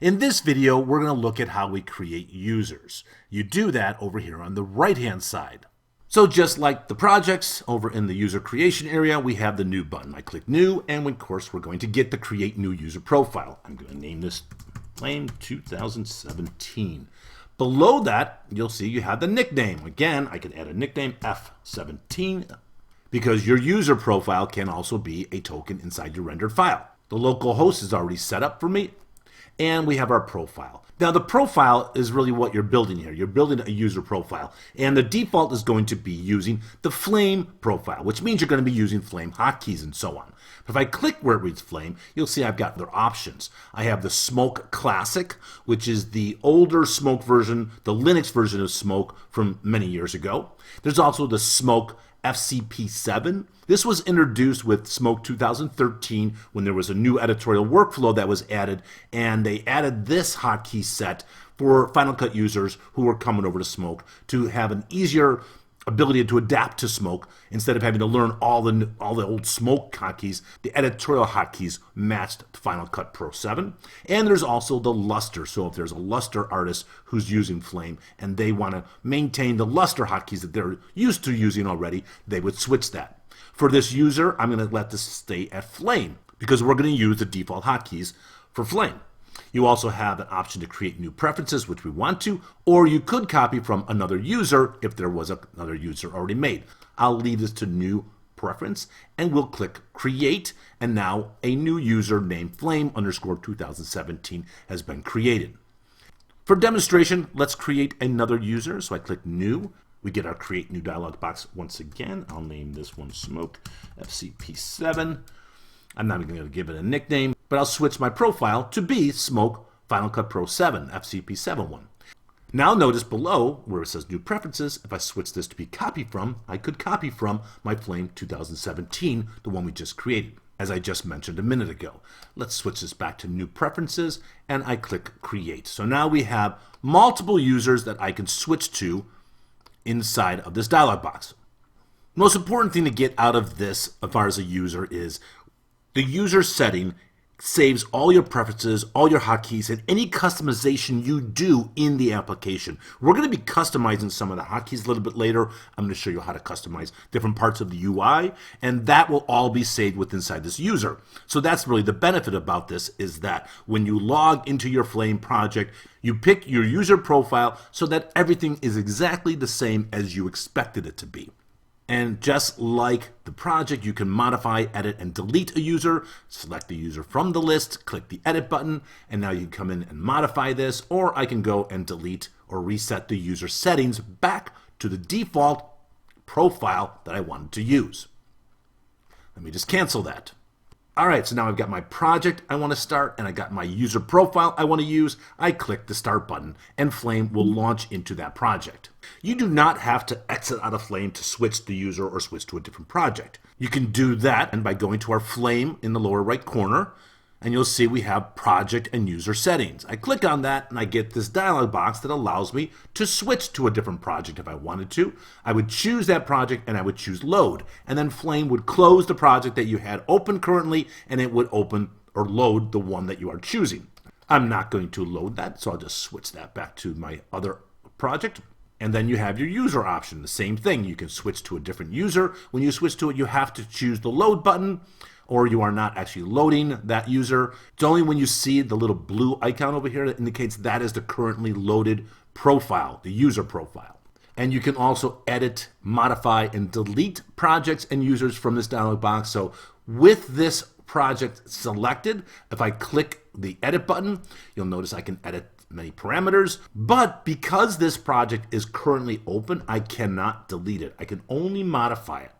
In this video, we're going to look at how we create users. You do that over here on the right-hand side. So just like the projects over in the user creation area, we have the new button. I click new, and of course, we're going to get the create new user profile. I'm going to name this Flame 2017. Below that, you'll see you have the nickname. Again, I can add a nickname, F17, because your user profile can also be a token inside your rendered file. The local host is already set up for me, and we have our profile. Now, the profile is really what you're building here. You're building a user profile, and the default is going to be using the Flame profile, which means you're going to be using Flame hotkeys and so on. But if I click where it reads Flame, you'll see I've got their options. I have the Smoke Classic, which is the older Smoke version, the Linux version of Smoke from many years ago. There's also the Smoke FCP7. This was introduced with Smoke 2013 when there was a new editorial workflow that was added, and they added this hotkey set for Final Cut users who were coming over to Smoke to have an easier ability to adapt to Smoke instead of having to learn all the old Smoke hotkeys. The editorial hotkeys matched Final Cut Pro 7. And there's also the Luster. So if there's a Luster artist who's using Flame and they want to maintain the Luster hotkeys that they're used to using already, they would switch that. For this user, I'm going to let this stay at Flame because we're going to use the default hotkeys for Flame. You also have an option to create new preferences, which we want to, or you could copy from another user if there was another user already made. I'll leave this to new preference, and we'll click create, and now a new user named Flame_2017 has been created. For demonstration, let's create another user. So I click new. We get our create new dialog box once again. I'll name this one Smoke FCP7. I'm not even going to give it a nickname, but I'll switch my profile to be Smoke Final Cut Pro 7, FCP7 one. Now notice below where it says new preferences, if I switch this to be copy from, I could copy from my Flame 2017, the one we just created, as I just mentioned a minute ago. Let's switch this back to new preferences, and I click create. So now we have multiple users that I can switch to inside of this dialog box. Most important thing to get out of this as far as a user is the user setting saves all your preferences, all your hotkeys, and any customization you do in the application. We're going to be customizing some of the hotkeys a little bit later. I'm going to show you how to customize different parts of the UI, and that will all be saved within inside this user. So that's really the benefit about this, is that when you log into your Flame project, you pick your user profile so that everything is exactly the same as you expected it to be. And just like the project, you can modify, edit, and delete a user. Select the user from the list, click the edit button, and now you can come in and modify this, or I can go and delete or reset the user settings back to the default profile that I wanted to use. Let me just cancel that. All right, so now I've got my project I want to start, and I got my user profile I want to use. I click the start button, and Flame will launch into that project. You do not have to exit out of Flame to switch the user or switch to a different project. You can do that and by going to our Flame in the lower right corner, and you'll see we have project and user settings. I click on that, and I get this dialog box that allows me to switch to a different project if I wanted to. I would choose that project, and I would choose load, and then Flame would close the project that you had open currently, and it would open or load the one that you are choosing. I'm not going to load that, so I'll just switch that back to my other project. And then you have your user option, the same thing. You can switch to a different user. When you switch to it, you have to choose the load button, or you are not actually loading that user. It's only when you see the little blue icon over here that indicates that is the currently loaded profile, the user profile. And you can also edit, modify, and delete projects and users from this dialog box. So with this project selected, if I click the edit button, you'll notice I can edit many parameters, but because this project is currently open, I cannot delete it. I can only modify it.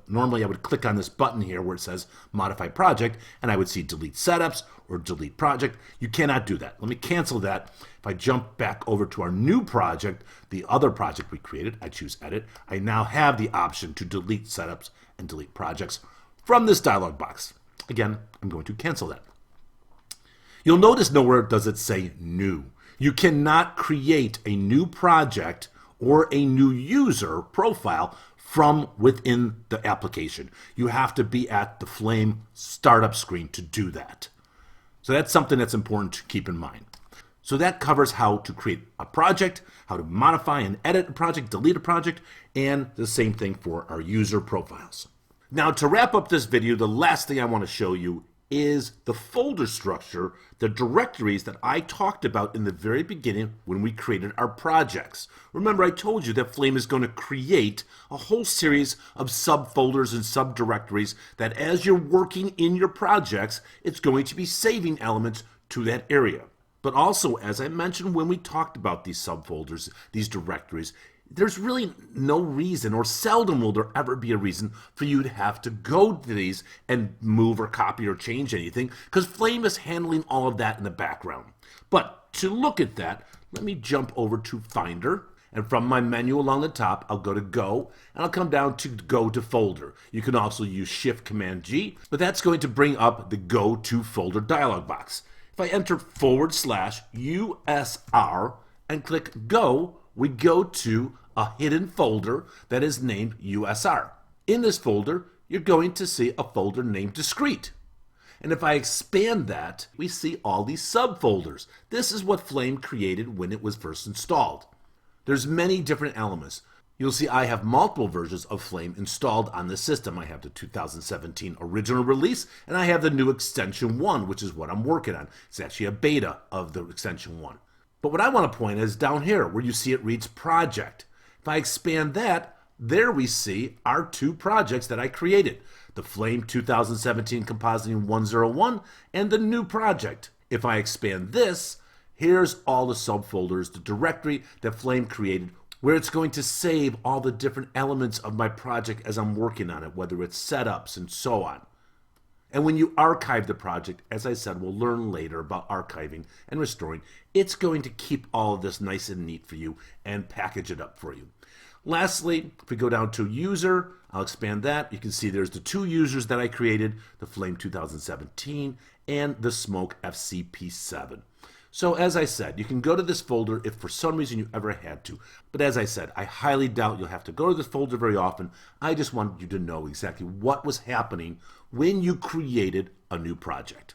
Normally I would click on this button here where it says modify project, and I would see delete setups or delete project. You cannot do that. Let me cancel that. If I jump back over to our new project, the other project we created, I choose edit. I now have the option to delete setups and delete projects from this dialog box. Again, I'm going to cancel that. You'll notice nowhere does it say new. You cannot create a new project or a new user profile from within the application. You have to be at the Flame startup screen to do that. So that's something that's important to keep in mind. So that covers how to create a project, how to modify and edit a project, delete a project, and the same thing for our user profiles. Now, to wrap up this video, the last thing I want to show you is the folder structure, the directories that I talked about in the very beginning when we created our projects. Remember, I told you that Flame is going to create a whole series of subfolders and subdirectories that as you're working in your projects, it's going to be saving elements to that area. But also, as I mentioned when we talked about these subfolders, these directories, there's really no reason, or seldom will there ever be a reason, for you to have to go to these and move or copy or change anything, because Flame is handling all of that in the background. But to look at that, let me jump over to Finder, and from my menu along the top, I'll go to Go, and I'll come down to Go to Folder. You can also use Shift-Command-G, but that's going to bring up the Go to Folder dialog box. If I enter /USR and click Go, we go to a hidden folder that is named USR. In this folder, you're going to see a folder named Discrete. And if I expand that, we see all these subfolders. This is what Flame created when it was first installed. There's many different elements. You'll see I have multiple versions of Flame installed on the system. I have the 2017 original release, and I have the new Extension 1, which is what I'm working on. It's actually a beta of the Extension 1. But what I want to point is down here where you see it reads Project. If I expand that, there we see our two projects that I created. The Flame 2017 Compositing 101 and the new project. If I expand this, here's all the subfolders, the directory that Flame created, where it's going to save all the different elements of my project as I'm working on it, whether it's setups and so on. And when you archive the project, as I said, we'll learn later about archiving and restoring, it's going to keep all of this nice and neat for you and package it up for you. Lastly, if we go down to User, I'll expand that. You can see there's the two users that I created, the Flame 2017 and the Smoke FCP7. So as I said, you can go to this folder if for some reason you ever had to. But as I said, I highly doubt you'll have to go to this folder very often. I just wanted you to know exactly what was happening when you created a new project.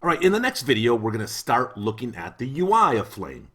All right, in the next video, we're going to start looking at the UI of Flame.